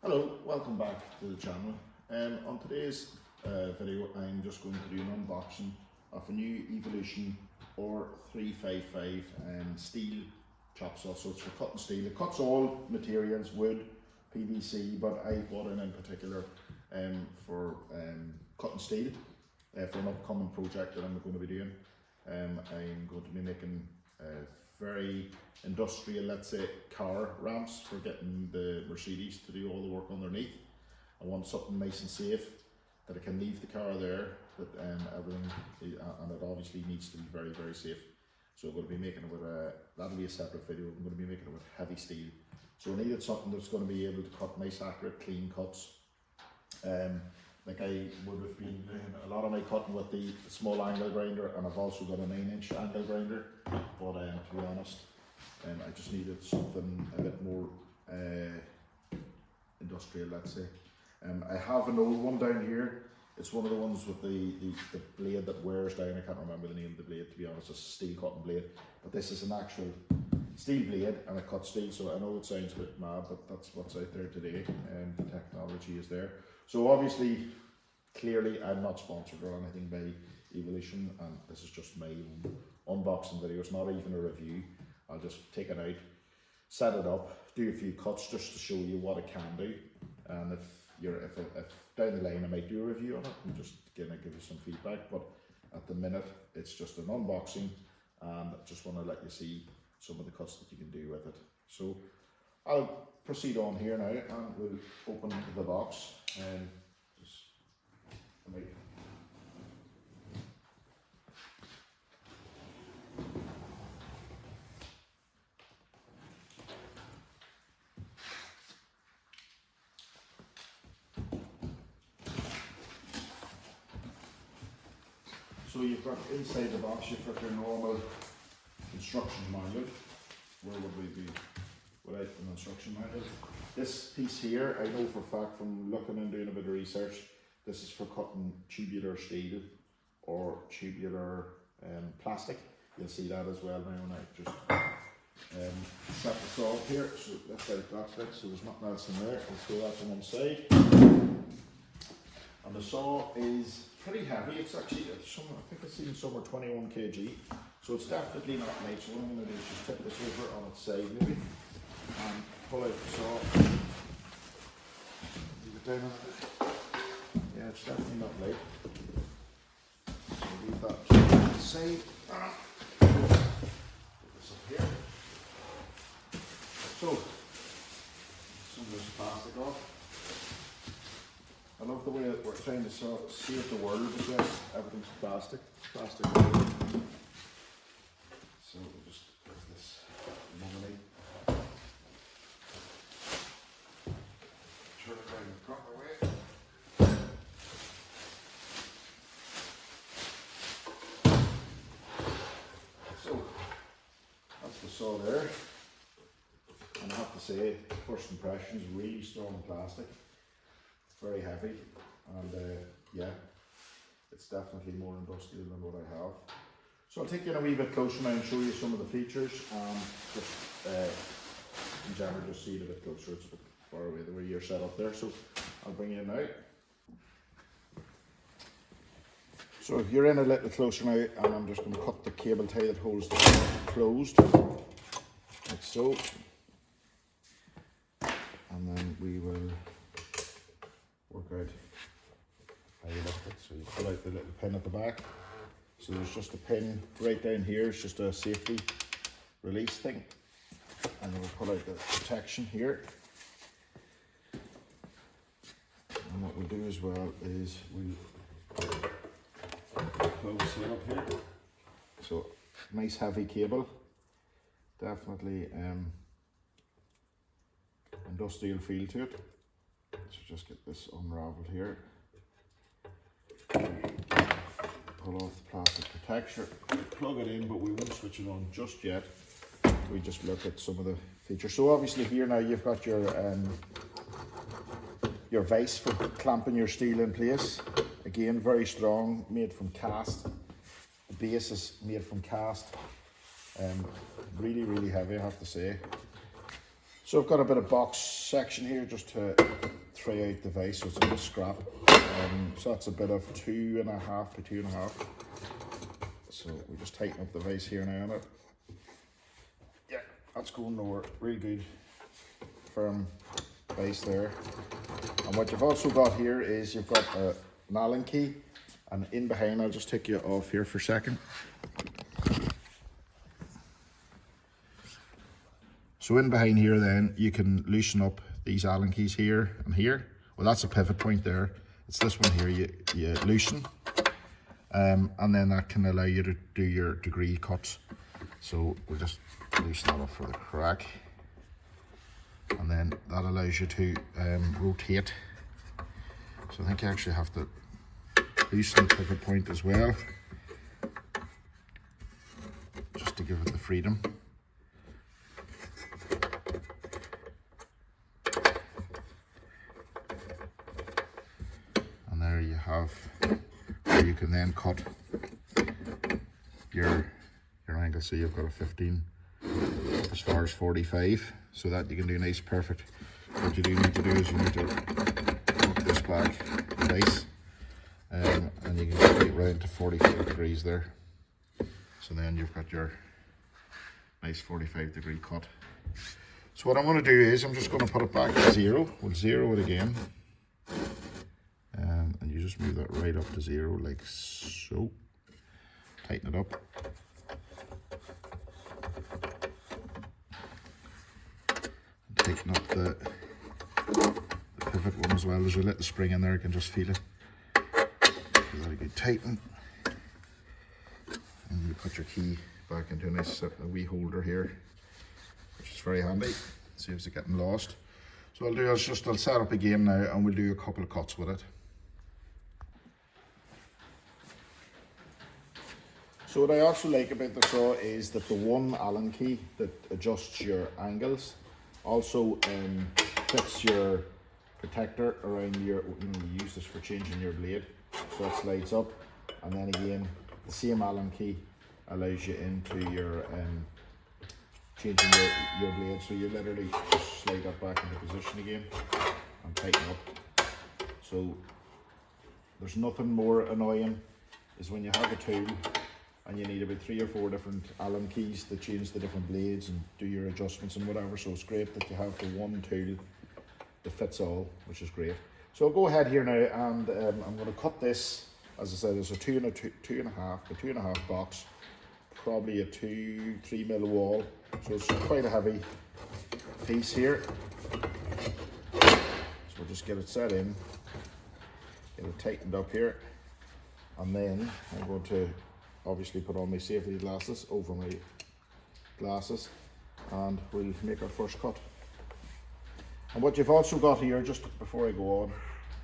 Hello, welcome back to the channel. On today's video I'm just going to do an unboxing of a new Evolution R355 steel chop saw. So it's for cutting steel. It cuts all materials, wood, PVC, but I bought in particular for cutting steel for an upcoming project that I'm going to be doing. I'm going to be making very industrial, let's say, car ramps for getting the Mercedes to do all the work underneath. I want something nice and safe, that I can leave the car there, that everything, and it obviously needs to be very, very safe. So I'm going to be making it with that'll be a separate video. I'm going to be making it with heavy steel. So I needed something that's going to be able to cut nice, accurate, clean cuts. Like I would have been doing a lot of my cutting with the small angle grinder, and I've also got a 9-inch angle grinder, but to be honest, I just needed something a bit more industrial, let's say. I have an old one down here. It's one of the ones with the blade that wears down. I can't remember the name of the blade, to be honest. It's a steel cutting blade, but this is an actual steel blade and it cuts steel. So I know it sounds a bit mad, but that's what's out there today, and the technology is there. So obviously, clearly I'm not sponsored or anything by Evolution, and this is just my own unboxing video. It's not even a review. I'll just take it out, set it up, do a few cuts just to show you what it can do, and if down the line I might do a review on it and just give you some feedback. But at the minute it's just an unboxing, and I just want to let you see some of the cuts that you can do with it. So I'll proceed on here now, and we'll open the box and just wait. So you've got inside the box, you've got your normal instruction manual. Where would we be without an instruction manual? This piece here, I know for a fact from looking and doing a bit of research, this is for cutting tubular steel or tubular plastic. You'll see that as well now when I just set the saw up here. So that's out that bit, so there's nothing else in there. I'll throw that to one side. And the saw is pretty heavy. It's actually, I think it's even somewhere 21 kg. So it's definitely not light. So what I'm going to do is just tip this over on its side maybe, and pull out the saw. Leave it down on it. Yeah, it's definitely not light. So leave that to the side. Put this up here. So, some of this plastic off. I love the way that we're trying to save the world because everything's plastic. So we'll just give this money. Turn it around the proper way. So that's the saw there. And I have to say, first impressions, really strong plastic. Very heavy, and yeah, it's definitely more industrial than what I have. So I'll take you in a wee bit closer now and show you some of the features, and just in general just see it a bit closer. It's a bit far away the way you're set up there, so I'll bring you in now. So you're in a little closer now, and I'm just going to cut the cable tie that holds the saw closed, like so, and then we will work out how you lift it. So you pull out the little pin at the back. So there's just a pin right down here. It's just a safety release thing. And then we'll pull out the protection here. And what we'll do as well is we'll close it up here. So nice heavy cable. Definitely industrial feel to it. So just get this unraveled here. Pull off the plastic protector, plug it in, but we won't switch it on just yet. We just look at some of the features. So obviously here now you've got your vise for clamping your steel in place. Again, very strong, made from cast. The base is made from cast. Really, really heavy, I have to say. So I've got a bit of box section here just to throw out the vise, so it's a bit of scrap. So that's a bit of 2.5 by 2.5. So we just tighten up the vise here now on it. Yeah, that's going nowhere. Really good, firm vise there. And what you've also got here is you've got an Allen key, and in behind, I'll just take you off here for a second. So in behind here then, you can loosen up these Allen keys here and here. Well, that's a pivot point there. It's this one here you loosen. And then that can allow you to do your degree cuts. So we'll just loosen that up for the crack. And then that allows you to rotate. So I think you actually have to loosen the pivot point as well, just to give it the freedom. And there you have where you can then cut your angle. So you've got a 15 as far as 45, so that you can do nice perfect. What you do need to do is you need to put this back nice, and you can go right round to 45 degrees there. So then you've got your nice 45-degree cut. So what I'm going to do is I'm just going to put it back to 0. We'll 0 it again, and you just move that right up to 0 like so. Tighten it up. Tighten up the pivot one as well. There's a little spring in there, you can just feel it. Give that a good tighten. And you put your key back into a nice wee holder here, which is very handy. Saves it getting lost. So what I'll do is I'll set up again now, and we'll do a couple of cuts with it. So what I also like about the saw is that the one Allen key that adjusts your angles also fits your protector around your, you use this for changing your blade, so that slides up, and then again the same Allen key allows you into your changing your blade, so you literally just slide that back into position again and tighten up. So there's nothing more annoying is when you have a tool and you need about 3 or 4 different Allen keys to change the different blades and do your adjustments and whatever. So it's great that you have the one tool that fits all, which is great. So I'll go ahead here now, and I'm going to cut this. As I said, it's a 2.5 by 2.5 box, probably a 2-3 mil wall. So it's quite a heavy piece here. So we'll just get it set in, get it tightened up here, and then I'm going to obviously put on my safety glasses over my glasses, and we'll make our first cut. And what you've also got here, just before I go on,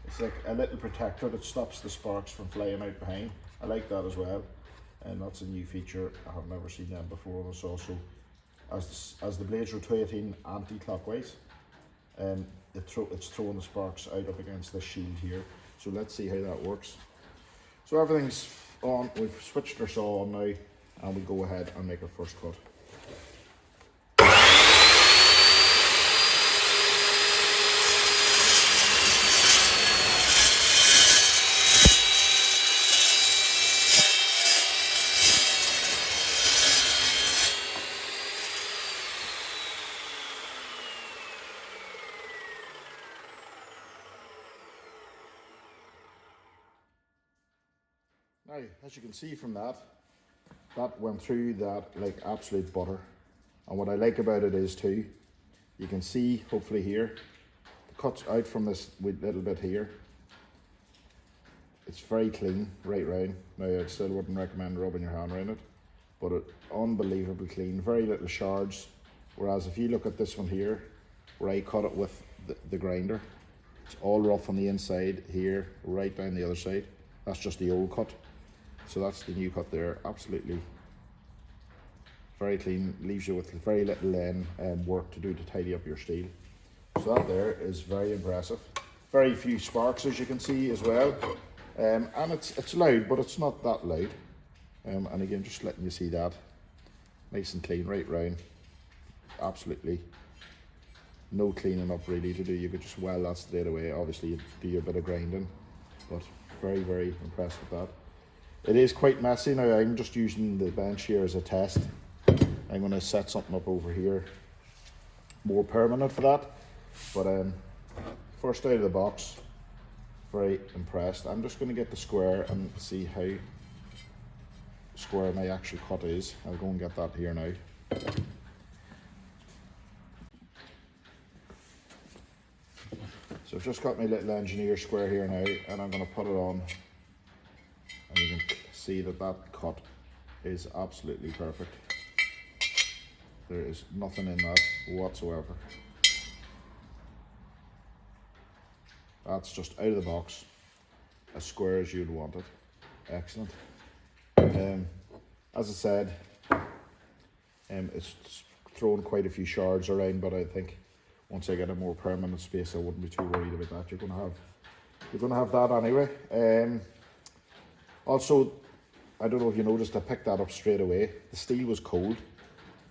it's like a little protector that stops the sparks from flying out behind. I like that as well, and that's a new feature. I have never seen that before. And it's also, as the blade's rotating anti-clockwise, it's throwing the sparks out up against the shield here. So let's see how that works. So everything's on, we've switched our saw on now, and we go ahead and make our first cut. Now, as you can see from that went through that like absolute butter. And what I like about it is too, you can see hopefully here, the cuts out from this little bit here. It's very clean right round. Now I still wouldn't recommend rubbing your hand around it, but unbelievably clean, very little shards. Whereas if you look at this one here, where I cut it with the grinder, it's all rough on the inside here, right down the other side. That's just the old cut. So that's the new cut there, absolutely very clean, leaves you with very little work to do to tidy up your steel. So that there is very impressive. Very few sparks, as you can see as well. And it's loud, but it's not that loud. And again, just letting you see that. Nice and clean right round. Absolutely no cleaning up really to do. You could just weld that straight away. Obviously you do your bit of grinding, but very, very impressed with that. It is quite messy. Now I'm just using the bench here as a test. I'm going to set something up over here more permanent for that, but first out of the box, very impressed. I'm just going to get the square and see how square my actual cut is. I'll go and get that here now. So I've just got my little engineer square here now, and I'm going to put it on, and you can see that that cut is absolutely perfect. There is nothing in that whatsoever. That's just out of the box, as square as you'd want it. Excellent. As I said, it's thrown quite a few shards around, but I think once I get a more permanent space, I wouldn't be too worried about that. You're gonna have that anyway. Also, I don't know if you noticed, I picked that up straight away. The steel was cold,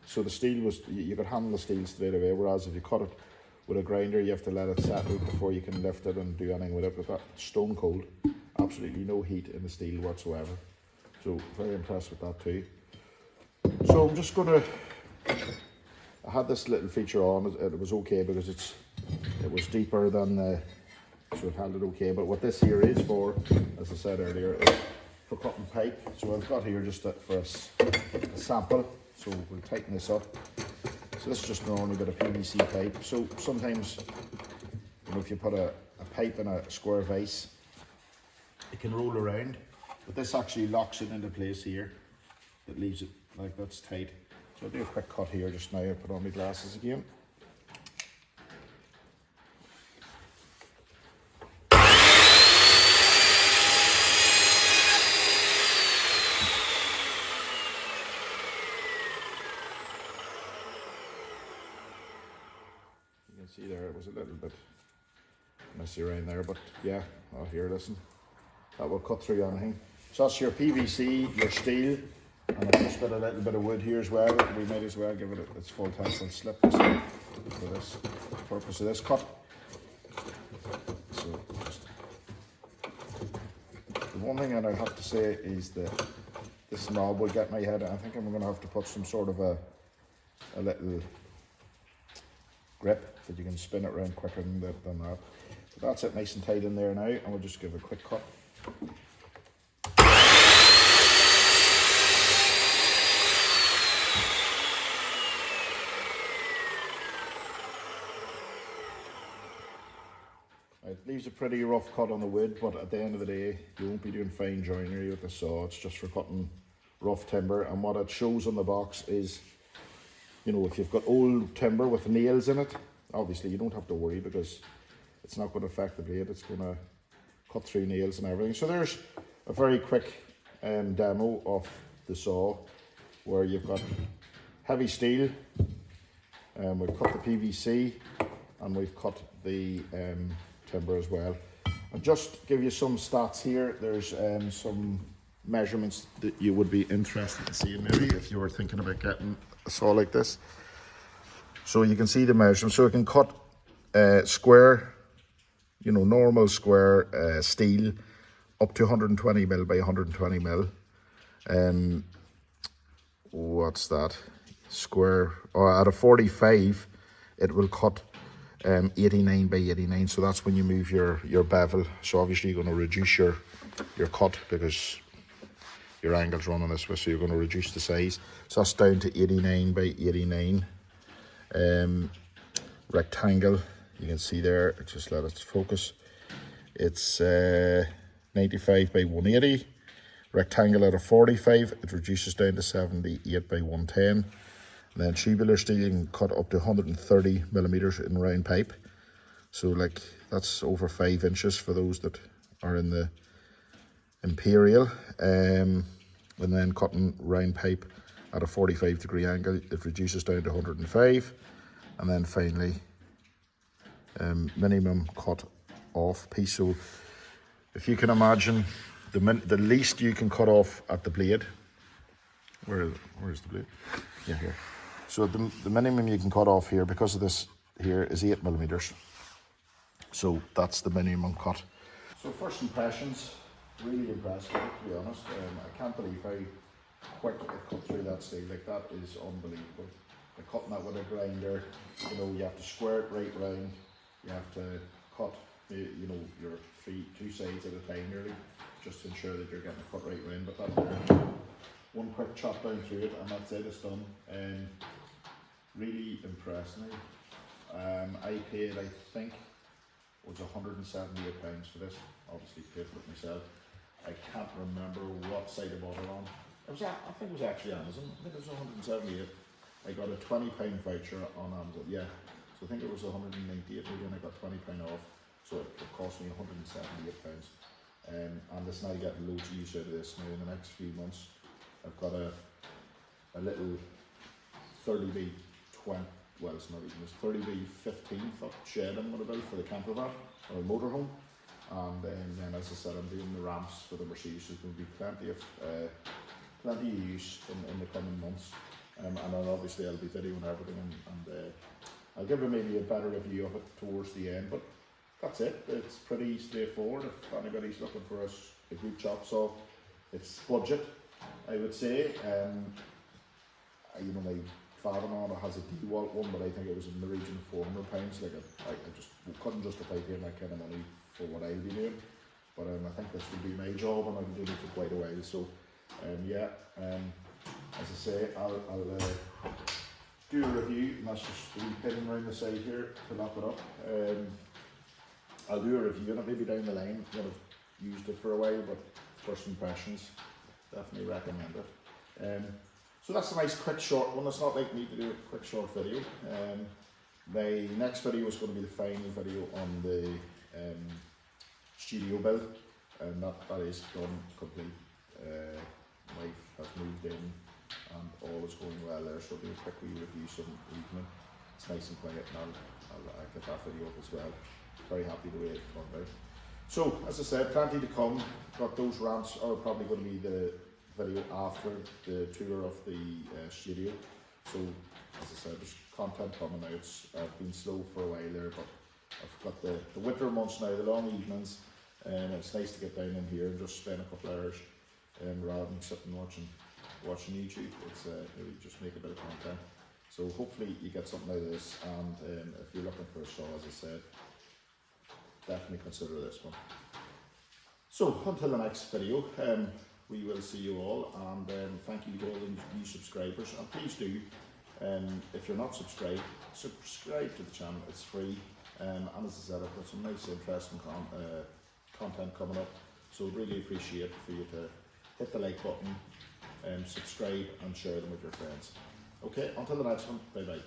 so the steel was, you could handle the steel straight away, whereas if you cut it with a grinder, you have to let it settle before you can lift it and do anything with it. But that's stone cold, absolutely no heat in the steel whatsoever. So very impressed with that too. So I'm just gonna, I had this little feature on, it was okay because it was deeper than, so it held it okay. But what this here is for, as I said earlier, is for cutting pipe. So I've got here just for a sample. So we'll tighten this up. So this is just normally got a PVC pipe. So sometimes, you know, if you put a pipe in a square vise, it can roll around, but this actually locks it into place here. That leaves it like that's tight. So I'll do a quick cut here just now. I'll put on my glasses again. See there, it was a little bit messy around there, but yeah, oh here, listen, that will cut through anything. So that's your PVC, your steel, and I've just got a little bit of wood here as well. We might as well give it its full test and slip this in for this purpose of this cut. So just, the one thing that I have to say is that this knob will get my head. I think I'm going to have to put some sort of a little grip that you can spin it around quicker than that. So that's it, nice and tight in there now, and we'll just give a quick cut. It leaves a pretty rough cut on the wood, but at the end of the day, you won't be doing fine joinery with the saw. It's just for cutting rough timber, and what it shows on the box is, you know, if you've got old timber with nails in it, obviously you don't have to worry because it's not going to affect the blade. It's going to cut through nails and everything. So there's a very quick demo of the saw where you've got heavy steel, we've cut the PVC, and we've cut the timber as well. And just give you some stats here, there's some measurements that you would be interested in seeing maybe if you were thinking about getting a saw like this. So you can see the measurements. So it can cut square, you know, normal square steel up to 120 mil by 120 mil. What's that? Square, or at a 45, it will cut 89 by 89. So that's when you move your bevel. So obviously you're going to reduce your cut because your angle's running this way, so you're going to reduce the size. So that's down to 89 by 89. Rectangle, you can see there, just let it focus. It's 95 by 180. Rectangle at a 45, it reduces down to 78 by 110. And then tubular steel, you can cut up to 130 millimeters in round pipe. So like that's over 5 inches for those that are in the imperial. And then cutting round pipe at a 45-degree angle, it reduces down to 105. And then finally, minimum cut off piece. So if you can imagine the least you can cut off at the blade, where's the blade? Yeah, here. So the minimum you can cut off here, because of this here is 8mm. So that's the minimum cut. So first impressions, really impressed with it, to be honest. I can't believe how quick it cut through that steel. Like, that is unbelievable. Cutting that with a grinder, you know, you have to square it right round. You have to cut, you know, your two sides at a time nearly, just to ensure that you're getting it cut right round. But that one quick chop down through it, and that's it, it's done. Really impressed me. I paid, I think, was £178 for this. Obviously paid for it myself. I can't remember what site I bought it on. I think it was actually Amazon. I think it was 178. I got a £20 voucher on Amazon. Yeah, so I think it was 198 maybe, and I got £20 off. So it cost me £178. And this now getting loads of use out of this now in the next few months. I've got a little 30x20. Well, it's not even, it's 30x15 foot shed I'm going to build for the camper van or motorhome. And then, as I said, I'm doing the ramps for the Mercedes. There's going to be plenty of use in the coming months. And then obviously I'll be videoing everything, and I'll give maybe a better review of it towards the end. But that's it. It's pretty straightforward. If anybody's looking for a good chop saw, it's budget, I would say. You know, my father-in-law has a DeWalt one, but I think it was in the region of £400. Like, I just couldn't justify paying that kind of money for what I'll be doing. But I think this will be my job, and I'll be doing it for quite a while. So as I say, I'll do a review, and that's just the pinning around the side here to lock it up. I'll do a review on it maybe down the line when I've used it for a while, but first impressions, definitely recommend it. So that's a nice quick short one. It's not like me to do a quick short video. My next video is going to be the final video on the studio build, and that is done complete. Wife has moved in and all is going well there, so I'll do a quick wee review some evening. It's nice and quiet, and I'll get that video up as well. Very happy the way it turned out. So as I said, plenty to come. Got those ramps are probably going to be the video after the tour of the studio. So as I said, there's content coming out. I've been slow for a while there, but I've got the winter months now, the long evenings, and it's nice to get down in here and just spend a couple of hours rather than sitting watching YouTube. It's maybe just make a bit of content. So hopefully you get something out of this, and if you're looking for a saw, as I said, definitely consider this one. So until the next video, we will see you all, and thank you to all the new subscribers, and please do, if you're not subscribed, subscribe to the channel. It's free, and as I said, I've got some nice interesting content coming up, so really appreciate for you to hit the like button, subscribe and share them with your friends. Okay, until the next one, bye bye.